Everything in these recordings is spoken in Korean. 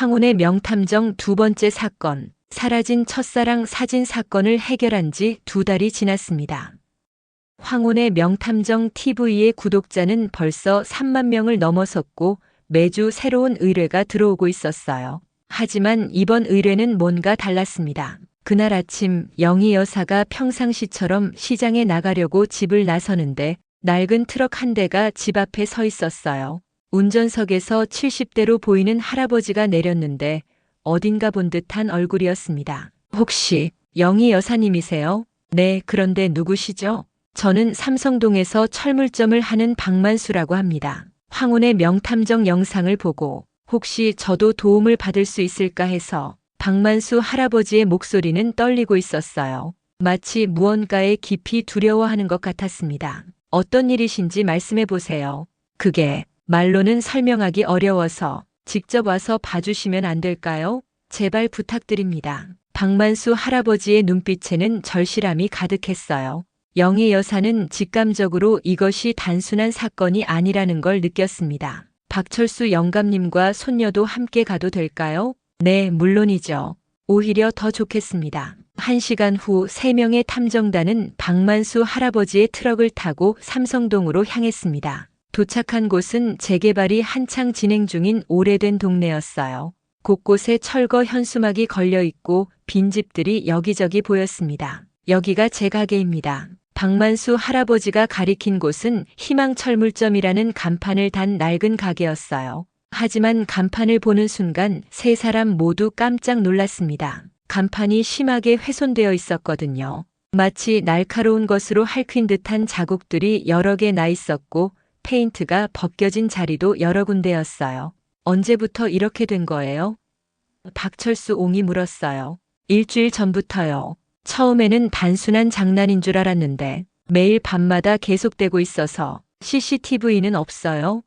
황혼의 명탐정 두 번째 사건, 사라진 첫사랑 사진 사건을 해결한 지 2달이 지났습니다. 황혼의 명탐정 TV의 구독자는 벌써 3만 명을 넘어섰고 매주 새로운 의뢰가 들어오고 있었어요. 하지만 이번 의뢰는 뭔가 달랐습니다. 그날 아침 영희 여사가 평상시처럼 시장에 나가려고 집을 나서는데 낡은 트럭 한 대가 집 앞에 서 있었어요. 운전석에서 70대로 보이는 할아버지가 내렸는데 어딘가 본 듯한 얼굴이었습니다. 혹시 영희 여사님이세요? 네, 그런데 누구시죠? 저는 삼성동에서 철물점을 하는 박만수라고 합니다. 황혼의 명탐정 영상을 보고 혹시 저도 도움을 받을 수 있을까 해서 박만수 할아버지의 목소리는 떨리고 있었어요. 마치 무언가에 깊이 두려워하는 것 같았습니다. 어떤 일이신지 말씀해 보세요. 그게 말로는 설명하기 어려워서 직접 와서 봐주시면 안 될까요? 제발 부탁드립니다. 박만수 할아버지의 눈빛에는 절실함이 가득했어요. 영희 여사는 직감적으로 이것이 단순한 사건이 아니라는 걸 느꼈습니다. 박철수 영감님과 손녀도 함께 가도 될까요? 네, 물론이죠. 오히려 더 좋겠습니다. 1시간 후 3명의 탐정단은 박만수 할아버지의 트럭을 타고 삼성동으로 향했습니다. 도착한 곳은 재개발이 한창 진행 중인 오래된 동네였어요. 곳곳에 철거 현수막이 걸려 있고 빈집들이 여기저기 보였습니다. 여기가 제 가게입니다. 박만수 할아버지가 가리킨 곳은 희망철물점이라는 간판을 단 낡은 가게였어요. 하지만 간판을 보는 순간 세 사람 모두 깜짝 놀랐습니다. 간판이 심하게 훼손되어 있었거든요. 마치 날카로운 것으로 핥힌 듯한 자국들이 여러 개 나 있었고 페인트가 벗겨진 자리도 여러 군데였어요. 언제부터 이렇게 된 거예요? 박철수 옹이 물었어요. 일주일 전부터요. 처음에는 단순한 장난인 줄 알았는데 매일 밤마다 계속되고 있어서 CCTV는 없어요?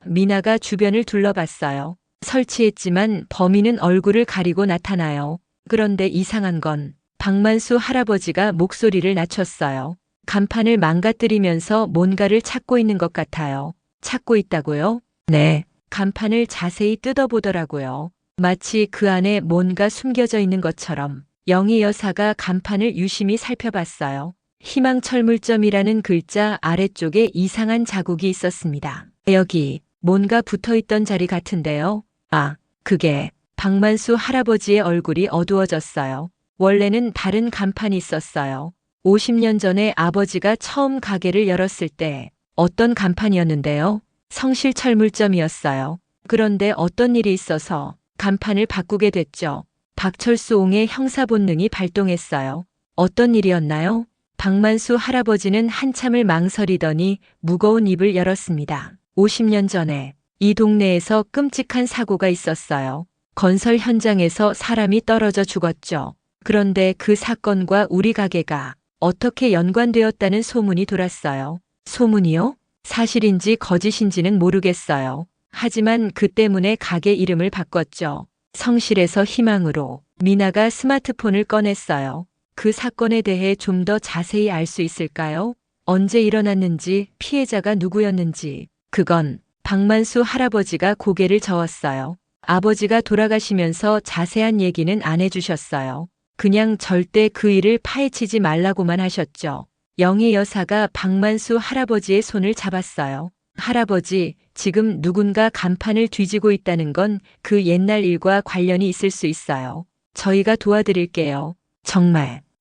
미나가 주변을 둘러봤어요. 설치했지만 범인은 얼굴을 가리고 나타나요. 그런데 이상한 건 박만수 할아버지가 목소리를 낮췄어요. 간판을 망가뜨리면서 뭔가를 찾고 있는 것 같아요. 찾고 있다고요? 네. 간판을 자세히 뜯어보더라고요. 마치 그 안에 뭔가 숨겨져 있는 것처럼. 영희 여사가 간판을 유심히 살펴봤어요. 희망철물점이라는 글자 아래쪽에 이상한 자국이 있었습니다. 여기 뭔가 붙어있던 자리 같은데요. 아, 그게 박만수 할아버지의 얼굴이 어두워졌어요. 원래는 다른 간판이 있었어요. 50년 전에 아버지가 처음 가게를 열었을 때 어떤 간판이었는데요? 성실철물점이었어요. 그런데 어떤 일이 있어서 간판을 바꾸게 됐죠. 박철수 옹의 형사 본능이 발동했어요. 어떤 일이었나요? 박만수 할아버지는 한참을 망설이더니 무거운 입을 열었습니다. 50년 전에 이 동네에서 끔찍한 사고가 있었어요. 건설 현장에서 사람이 떨어져 죽었죠. 그런데 그 사건과 우리 가게가 어떻게 연관되었다는 소문이 돌았어요. 소문이요? 사실인지 거짓인지는 모르겠어요. 하지만 그 때문에 가게 이름을 바꿨죠. 성실에서 희망으로. 미나가 스마트폰을 꺼냈어요. 그 사건에 대해 좀 더 자세히 알 수 있을까요? 언제 일어났는지, 피해자가 누구였는지. 그건 박만수 할아버지가 고개를 저었어요. 아버지가 돌아가시면서 자세한 얘기는 안 해주셨어요. 그냥 절대 그 일을 파헤치지 말라고만 하셨죠. 영희 여사가 박만수 할아버지의 손을 잡았어요. 할아버지, 지금 누군가 간판을 뒤지고 있다는 건 그 옛날 일과 관련이 있을 수 있어요. 저희가 도와드릴게요.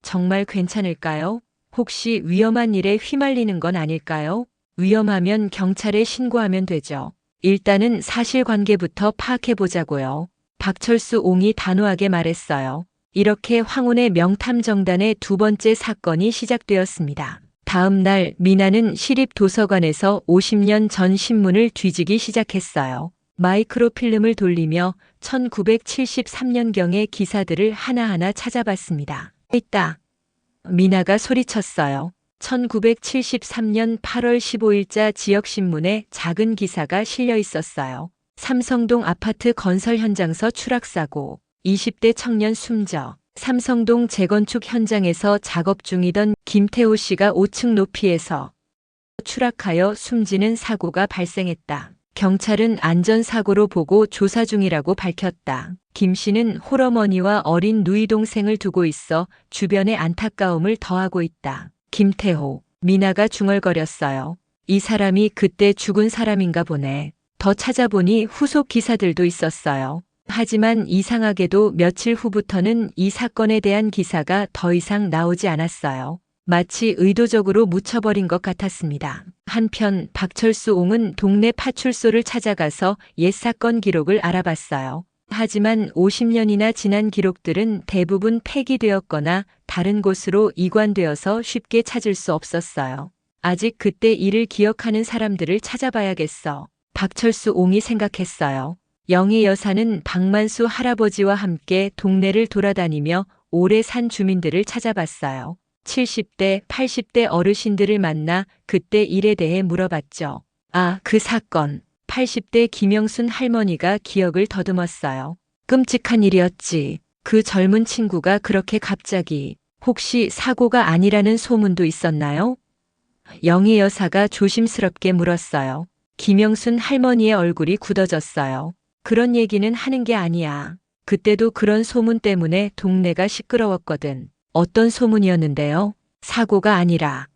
정말 괜찮을까요? 혹시 위험한 일에 휘말리는 건 아닐까요? 위험하면 경찰에 신고하면 되죠. 일단은 사실관계부터 파악해보자고요. 박철수 옹이 단호하게 말했어요. 이렇게 황혼의 명탐정단의 두 번째 사건이 시작되었습니다. 다음 날 미나는 시립도서관에서 50년 전 신문을 뒤지기 시작했어요. 마이크로필름을 돌리며 1973년경의 기사들을 하나하나 찾아봤습니다. 있다. 미나가 소리쳤어요. 1973년 8월 15일자 지역신문에 작은 기사가 실려 있었어요. 삼성동 아파트 건설 현장서 추락사고, 20대 청년 숨져. 삼성동 재건축 현장에서 작업 중이던 김태호 씨가 5층 높이에서 추락하여 숨지는 사고가 발생했다. 경찰은 안전사고로 보고 조사 중이라고 밝혔다. 김 씨는 홀어머니와 어린 누이 동생을 두고 있어 주변의 안타까움을 더하고 있다. 김태호, 미나가 중얼거렸어요. 이 사람이 그때 죽은 사람인가 보네. 더 찾아보니 후속 기사들도 있었어요. 하지만 이상하게도 며칠 후부터는 이 사건에 대한 기사가 더 이상 나오지 않았어요. 마치 의도적으로 묻혀버린 것 같았습니다. 한편 박철수 옹은 동네 파출소를 찾아가서 옛 사건 기록을 알아봤어요. 하지만 50년이나 지난 기록들은 대부분 폐기되었거나 다른 곳으로 이관되어서 쉽게 찾을 수 없었어요. 아직 그때 일을 기억하는 사람들을 찾아봐야겠어. 박철수 옹이 생각했어요. 영희 여사는 박만수 할아버지와 함께 동네를 돌아다니며 오래 산 주민들을 찾아봤어요. 70대, 80대 어르신들을 만나 그때 일에 대해 물어봤죠. 아, 그 사건. 80대 김영순 할머니가 기억을 더듬었어요. 끔찍한 일이었지. 그 젊은 친구가 그렇게 갑자기. 혹시 사고가 아니라는 소문도 있었나요? 영희 여사가 조심스럽게 물었어요. 김영순 할머니의 얼굴이 굳어졌어요. 그런 얘기는 하는 게 아니야. 그때도 그런 소문 때문에 동네가 시끄러웠거든. 어떤 소문이었는데요? 사고가 아니라.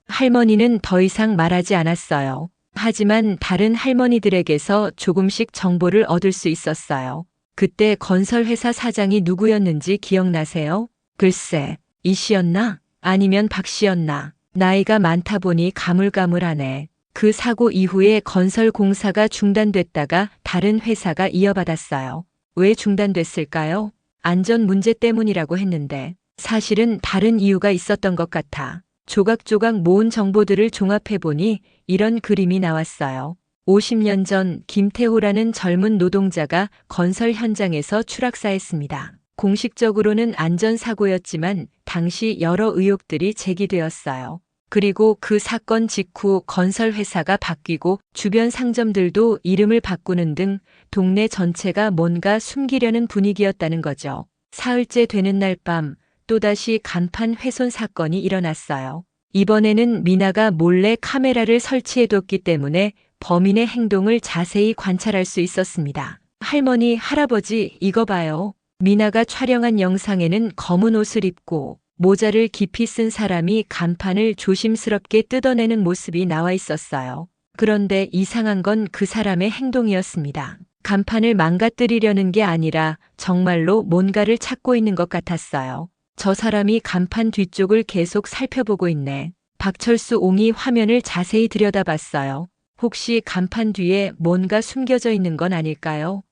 할머니는 더 이상 말하지 않았어요. 하지만 다른 할머니들에게서 조금씩 정보를 얻을 수 있었어요. 그때 건설회사 사장이 누구였는지 기억나세요? 글쎄, 이 씨였나? 아니면 박 씨였나? 나이가 많다 보니 가물가물하네. 그 사고 이후에 건설 공사가 중단됐다가 다른 회사가 이어받았어요. 왜 중단됐을까요? 안전 문제 때문이라고 했는데 사실은 다른 이유가 있었던 것 같아. 조각조각 모은 정보들을 종합해보니 이런 그림이 나왔어요. 50년 전 김태호라는 젊은 노동자가 건설 현장에서 추락사했습니다. 공식적으로는 안전사고였지만 당시 여러 의혹들이 제기되었어요. 그리고 그 사건 직후 건설회사가 바뀌고 주변 상점들도 이름을 바꾸는 등 동네 전체가 뭔가 숨기려는 분위기였다는 거죠. 사흘째 되는 날 밤 또다시 간판 훼손 사건이 일어났어요. 이번에는 미나가 몰래 카메라를 설치해뒀기 때문에 범인의 행동을 자세히 관찰할 수 있었습니다. 할머니, 할아버지, 이거 봐요. 미나가 촬영한 영상에는 검은 옷을 입고 모자를 깊이 쓴 사람이 간판을 조심스럽게 뜯어내는 모습이 나와 있었어요. 그런데 이상한 건 그 사람의 행동이었습니다. 간판을 망가뜨리려는 게 아니라 정말로 뭔가를 찾고 있는 것 같았어요. 저 사람이 간판 뒤쪽을 계속 살펴보고 있네. 박철수 옹이 화면을 자세히 들여다봤어요. 혹시 간판 뒤에 뭔가 숨겨져 있는 건 아닐까요?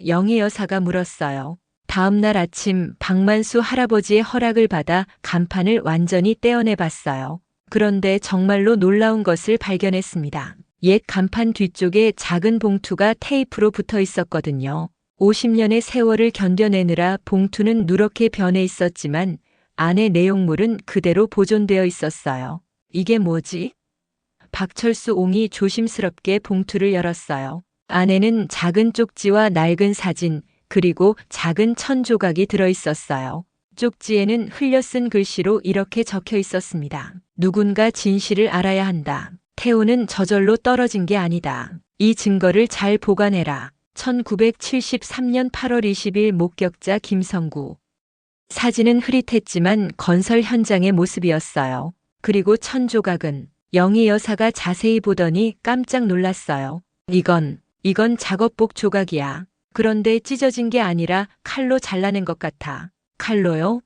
영희 여사가 물었어요. 다음 날 아침 박만수 할아버지의 허락을 받아 간판을 완전히 떼어내 봤어요. 그런데 정말로 놀라운 것을 발견했습니다. 옛 간판 뒤쪽에 작은 봉투가 테이프로 붙어 있었거든요. 50년의 세월을 견뎌내느라 봉투는 누렇게 변해 있었지만 안에 내용물은 그대로 보존되어 있었어요. 이게 뭐지? 박철수 옹이 조심스럽게 봉투를 열었어요. 안에는 작은 쪽지와 낡은 사진, 그리고 작은 천 조각이 들어 있었어요. 쪽지에는 흘려 쓴 글씨로 이렇게 적혀 있었습니다. 누군가 진실을 알아야 한다. 태호는 저절로 떨어진 게 아니다. 이 증거를 잘 보관해라. 1973년 8월 20일 목격자 김성구. 사진은 흐릿했지만 건설 현장의 모습이었어요. 그리고 천 조각은 영희 여사가 자세히 보더니 깜짝 놀랐어요. 이건 작업복 조각이야. 그런데 찢어진 게 아니라 칼로 잘라낸 것 같아. 칼로요?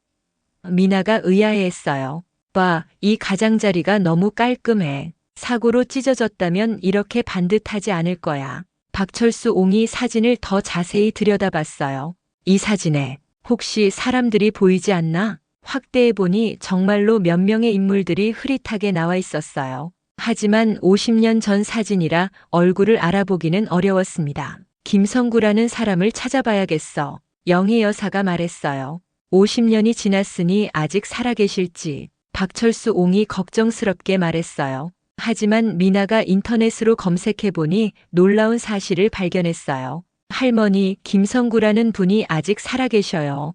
미나가 의아해했어요. 봐, 이 가장자리가 너무 깔끔해. 사고로 찢어졌다면 이렇게 반듯하지 않을 거야. 박철수 옹이 사진을 더 자세히 들여다봤어요. 이 사진에 혹시 사람들이 보이지 않나? 확대해보니 정말로 몇 명의 인물들이 흐릿하게 나와 있었어요. 하지만 50년 전 사진이라 얼굴을 알아보기는 어려웠습니다. 김성구라는 사람을 찾아봐야겠어. 영희 여사가 말했어요. 50년이 지났으니 아직 살아계실지. 박철수 옹이 걱정스럽게 말했어요. 하지만 미나가 인터넷으로 검색해보니 놀라운 사실을 발견했어요. 할머니 김성구라는 분이 아직 살아계셔요.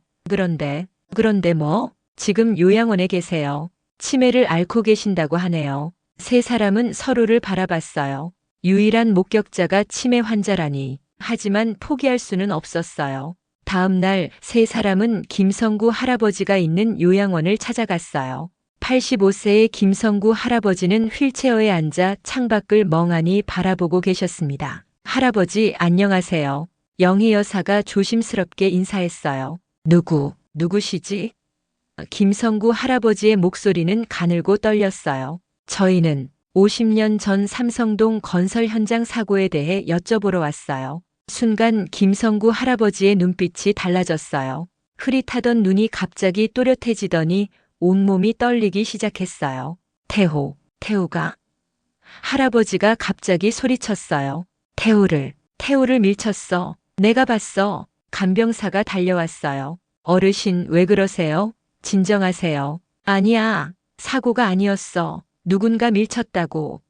그런데 뭐? 지금 요양원에 계세요. 치매를 앓고 계신다고 하네요. 세 사람은 서로를 바라봤어요. 유일한 목격자가 치매 환자라니. 하지만 포기할 수는 없었어요. 다음 날 세 사람은 김성구 할아버지가 있는 요양원을 찾아갔어요. 85세의 김성구 할아버지는 휠체어에 앉아 창밖을 멍하니 바라보고 계셨습니다. 할아버지 안녕하세요. 영희 여사가 조심스럽게 인사했어요. 누구시지? 김성구 할아버지의 목소리는 가늘고 떨렸어요. 저희는 50년 전 삼성동 건설 현장 사고에 대해 여쭤보러 왔어요. 순간 김성구 할아버지의 눈빛이 달라졌어요. 흐릿하던 눈이 갑자기 또렷해지더니 온몸이 떨리기 시작했어요. 태호가? 할아버지가 갑자기 소리쳤어요. 태호를 밀쳤어. 내가 봤어. 간병사가 달려왔어요. 어르신 왜 그러세요? 진정하세요. 아니야. 사고가 아니었어. 누군가 밀쳤다고.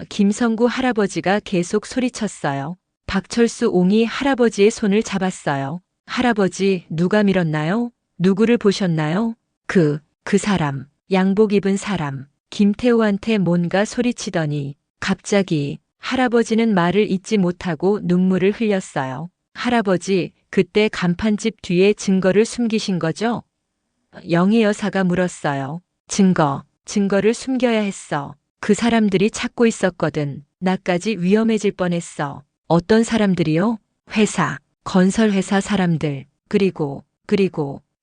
김성구 할아버지가 계속 소리쳤어요. 박철수 옹이 할아버지의 손을 잡았어요. 할아버지, 누가 밀었나요? 누구를 보셨나요? 그 사람, 양복 입은 사람. 김태호한테 뭔가 소리치더니 갑자기 할아버지는 말을 잇지 못하고 눈물을 흘렸어요. 할아버지, 그때 간판집 뒤에 증거를 숨기신 거죠? 영희 여사가 물었어요. 증거를 숨겨야 했어. 그 사람들이 찾고 있었거든. 나까지 위험해질 뻔했어. 어떤 사람들이요? 건설회사 사람들. 그리고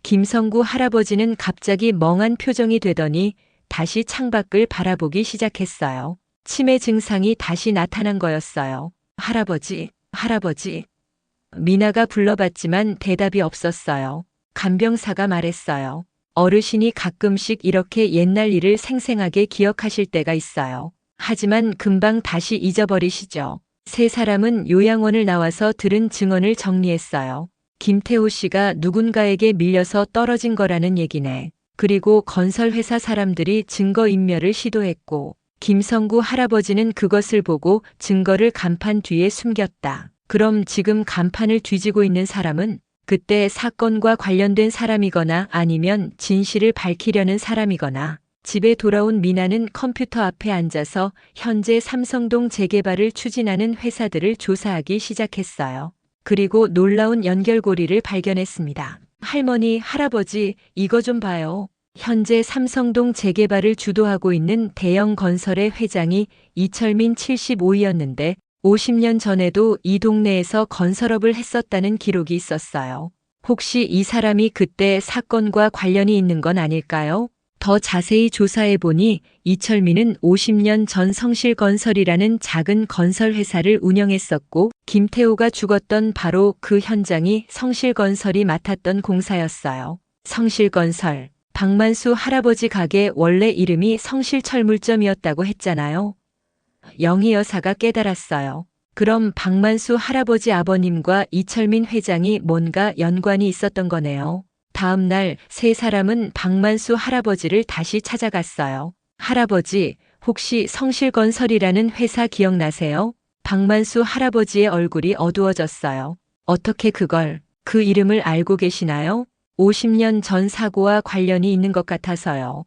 김성구 할아버지는 갑자기 멍한 표정이 되더니 다시 창밖을 바라보기 시작했어요. 치매 증상이 다시 나타난 거였어요. 할아버지. 미나가 불러봤지만 대답이 없었어요. 간병사가 말했어요. 어르신이 가끔씩 이렇게 옛날 일을 생생하게 기억하실 때가 있어요. 하지만 금방 다시 잊어버리시죠. 세 사람은 요양원을 나와서 들은 증언을 정리했어요. 김태호 씨가 누군가에게 밀려서 떨어진 거라는 얘기네. 그리고 건설회사 사람들이 증거인멸을 시도했고, 김성구 할아버지는 그것을 보고 증거를 간판 뒤에 숨겼다. 그럼 지금 간판을 뒤지고 있는 사람은 그때 사건과 관련된 사람이거나 아니면 진실을 밝히려는 사람이거나, 집에 돌아온 미나는 컴퓨터 앞에 앉아서 현재 삼성동 재개발을 추진하는 회사들을 조사하기 시작했어요. 그리고 놀라운 연결고리를 발견했습니다. 할머니, 할아버지, 이거 좀 봐요. 현재 삼성동 재개발을 주도하고 있는 대형 건설의 회장이 이철민 75이었는데 50년 전에도 이 동네에서 건설업을 했었다는 기록이 있었어요. 혹시 이 사람이 그때 사건과 관련이 있는 건 아닐까요? 더 자세히 조사해보니 이철민은 50년 전 성실건설이라는 작은 건설회사를 운영했었고, 김태호가 죽었던 바로 그 현장이 성실건설이 맡았던 공사였어요. 성실건설. 박만수 할아버지 가게 원래 이름이 성실철물점이었다고 했잖아요. 영희 여사가 깨달았어요. 그럼 박만수 할아버지 아버님과 이철민 회장이 뭔가 연관이 있었던 거네요. 다음 날 세 사람은 박만수 할아버지를 다시 찾아갔어요. 할아버지, 혹시 성실건설이라는 회사 기억나세요? 박만수 할아버지의 얼굴이 어두워졌어요. 어떻게 그 이름을 알고 계시나요? 50년 전 사고와 관련이 있는 것 같아서요.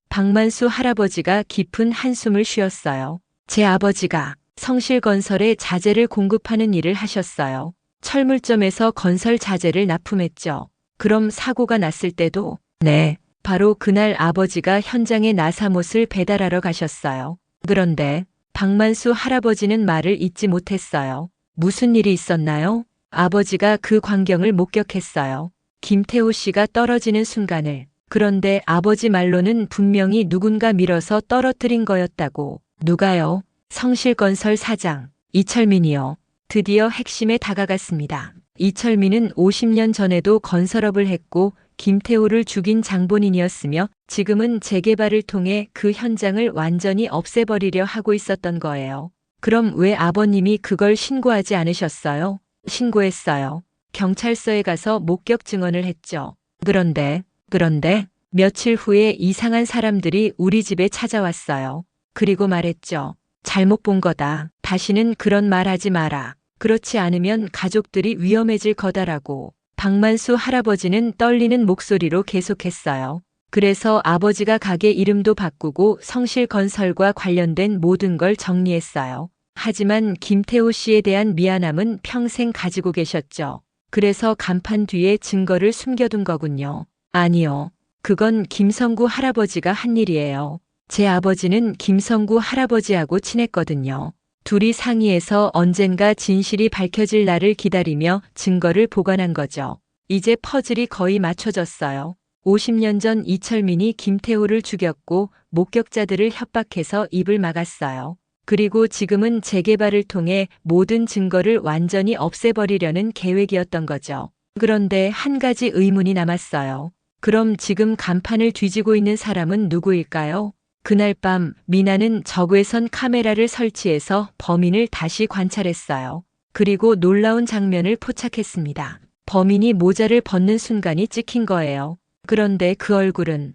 박만수 할아버지가 깊은 한숨을 쉬었어요. 제 아버지가 성실건설에 자재를 공급하는 일을 하셨어요. 철물점에서 건설 자재를 납품했죠. 그럼 사고가 났을 때도? 네, 바로 그날 아버지가 현장에 나사못을 배달하러 가셨어요. 그런데 박만수 할아버지는 말을 잇지 못했어요. 무슨 일이 있었나요? 아버지가 그 광경을 목격했어요. 김태호 씨가 떨어지는 순간을. 그런데 아버지 말로는 분명히 누군가 밀어서 떨어뜨린 거였다고. 누가요? 성실건설 사장, 이철민이요. 드디어 핵심에 다가갔습니다. 이철민은 50년 전에도 건설업을 했고 김태호를 죽인 장본인이었으며 지금은 재개발을 통해 그 현장을 완전히 없애버리려 하고 있었던 거예요. 그럼 왜 아버님이 그걸 신고하지 않으셨어요? 신고했어요. 경찰서에 가서 목격 증언을 했죠. 그런데 며칠 후에 이상한 사람들이 우리 집에 찾아왔어요. 그리고 말했죠. 잘못 본 거다. 다시는 그런 말 하지 마라. 그렇지 않으면 가족들이 위험해질 거다라고. 박만수 할아버지는 떨리는 목소리로 계속했어요. 그래서 아버지가 가게 이름도 바꾸고 성실건설과 관련된 모든 걸 정리했어요. 하지만 김태호 씨에 대한 미안함은 평생 가지고 계셨죠. 그래서 간판 뒤에 증거를 숨겨둔 거군요. 아니요. 그건 김성구 할아버지가 한 일이에요. 제 아버지는 김성구 할아버지하고 친했거든요. 둘이 상의해서 언젠가 진실이 밝혀질 날을 기다리며 증거를 보관한 거죠. 이제 퍼즐이 거의 맞춰졌어요. 50년 전 이철민이 김태호를 죽였고 목격자들을 협박해서 입을 막았어요. 그리고 지금은 재개발을 통해 모든 증거를 완전히 없애버리려는 계획이었던 거죠. 그런데 한 가지 의문이 남았어요. 그럼 지금 간판을 뒤지고 있는 사람은 누구일까요? 그날 밤 미나는 저구에선 카메라를 설치해서 범인을 다시 관찰했어요. 그리고 놀라운 장면을 포착했습니다. 범인이 모자를 벗는 순간이 찍힌 거예요. 그런데 그 얼굴은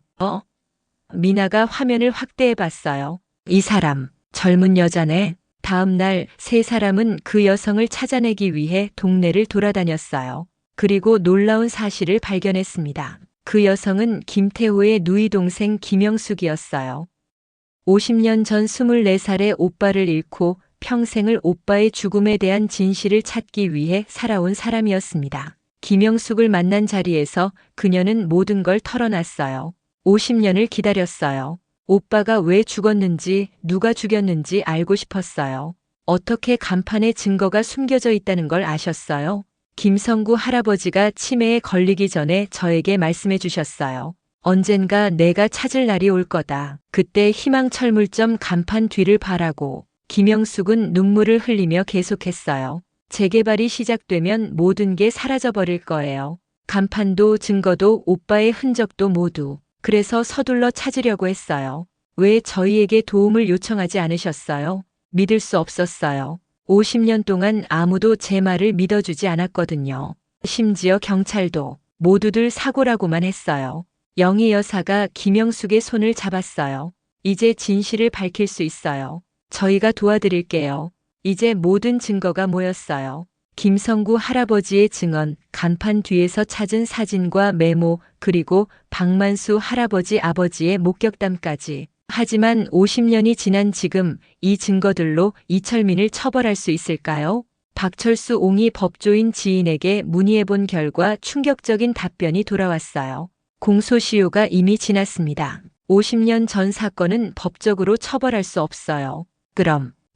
미나가 화면을 확대해 봤어요. 이 사람 젊은 여자네. 다음 날 세 사람은 그 여성을 찾아내기 위해 동네를 돌아다녔어요. 그리고 놀라운 사실을 발견했습니다. 그 여성은 김태호의 누이 동생 김영숙이었어요. 50년 전 24살의 오빠를 잃고 평생을 오빠의 죽음에 대한 진실을 찾기 위해 살아온 사람이었습니다. 김영숙을 만난 자리에서 그녀는 모든 걸 털어놨어요. 50년을 기다렸어요. 오빠가 왜 죽었는지, 누가 죽였는지 알고 싶었어요. 어떻게 간판에 증거가 숨겨져 있다는 걸 아셨어요? 김성구 할아버지가 치매에 걸리기 전에 저에게 말씀해 주셨어요. 언젠가 내가 찾을 날이 올 거다. 그때 희망철물점 간판 뒤를 바라고. 김영숙은 눈물을 흘리며 계속했어요. 재개발이 시작되면 모든 게 사라져버릴 거예요. 간판도 증거도 오빠의 흔적도 모두. 그래서 서둘러 찾으려고 했어요. 왜 저희에게 도움을 요청하지 않으셨어요? 믿을 수 없었어요. 50년 동안 아무도 제 말을 믿어주지 않았거든요. 심지어 경찰도 모두들 사고라고만 했어요. 영희 여사가 김영숙의 손을 잡았어요. 이제 진실을 밝힐 수 있어요. 저희가 도와드릴게요. 이제 모든 증거가 모였어요. 김성구 할아버지의 증언, 간판 뒤에서 찾은 사진과 메모, 그리고 박만수 할아버지 아버지의 목격담까지. 하지만 50년이 지난 지금 이 증거들로 이철민을 처벌할 수 있을까요? 박철수 옹이 법조인 지인에게 문의해본 결과 충격적인 답변이 돌아왔어요. 공소시효가 이미 지났습니다. 50년 전 사건은 법적으로 처벌할 수 없어요.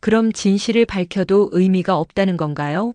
그럼 진실을 밝혀도 의미가 없다는 건가요?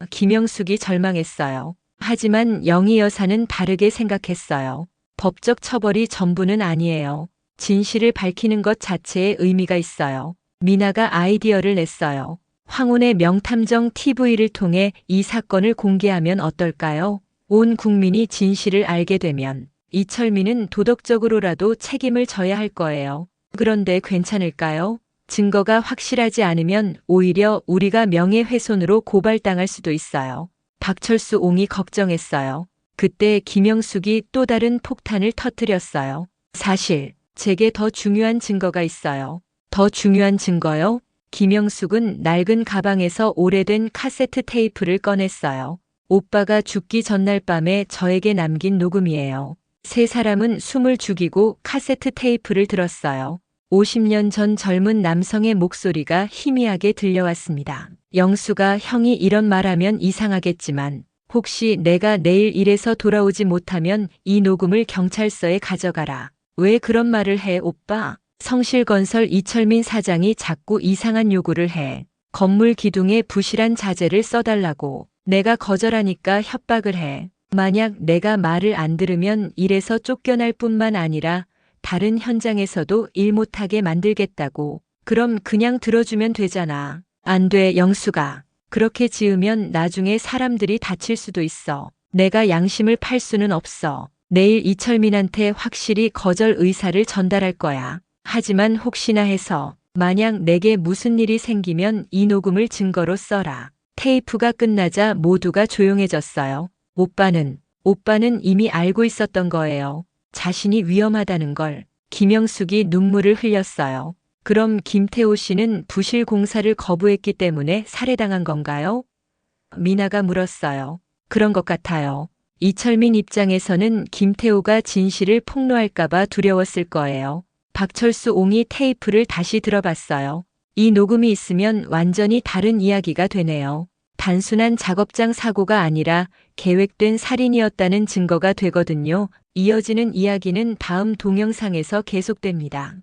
김영숙이 절망했어요. 하지만 영희 여사는 다르게 생각했어요. 법적 처벌이 전부는 아니에요. 진실을 밝히는 것 자체에 의미가 있어요. 미나가 아이디어를 냈어요. 황혼의 명탐정 TV를 통해 이 사건을 공개하면 어떨까요? 온 국민이 진실을 알게 되면 이철민은 도덕적으로라도 책임을 져야 할 거예요. 그런데 괜찮을까요? 증거가 확실하지 않으면 오히려 우리가 명예훼손으로 고발당할 수도 있어요. 박철수 옹이 걱정했어요. 그때 김영숙이 또 다른 폭탄을 터뜨렸어요. 사실 제게 더 중요한 증거가 있어요. 더 중요한 증거요? 김영숙은 낡은 가방에서 오래된 카세트 테이프를 꺼냈어요. 오빠가 죽기 전날 밤에 저에게 남긴 녹음이에요. 세 사람은 숨을 죽이고 카세트 테이프를 들었어요. 50년 전 젊은 남성의 목소리가 희미하게 들려왔습니다. 영수가 형이 이런 말하면 이상하겠지만 혹시 내가 내일 일해서 돌아오지 못하면 이 녹음을 경찰서에 가져가라. 왜 그런 말을 해, 오빠? 성실건설 이철민 사장이 자꾸 이상한 요구를 해. 건물 기둥에 부실한 자재를 써달라고. 내가 거절하니까 협박을 해. 만약 내가 말을 안 들으면 일에서 쫓겨날 뿐만 아니라 다른 현장에서도 일 못하게 만들겠다고. 그럼 그냥 들어주면 되잖아. 안 돼, 영수가. 그렇게 지으면 나중에 사람들이 다칠 수도 있어. 내가 양심을 팔 수는 없어. 내일 이철민한테 확실히 거절 의사를 전달할 거야. 하지만 혹시나 해서 만약 내게 무슨 일이 생기면 이 녹음을 증거로 써라. 테이프가 끝나자 모두가 조용해졌어요. 오빠는 이미 알고 있었던 거예요. 자신이 위험하다는 걸. 김영숙이 눈물을 흘렸어요. 그럼 김태호 씨는 부실 공사를 거부했기 때문에 살해당한 건가요? 미나가 물었어요. 그런 것 같아요. 이철민 입장에서는 김태호가 진실을 폭로할까봐 두려웠을 거예요. 박철수 옹이 테이프를 다시 들어봤어요. 이 녹음이 있으면 완전히 다른 이야기가 되네요. 단순한 작업장 사고가 아니라 계획된 살인이었다는 증거가 되거든요. 이어지는 이야기는 다음 동영상에서 계속됩니다.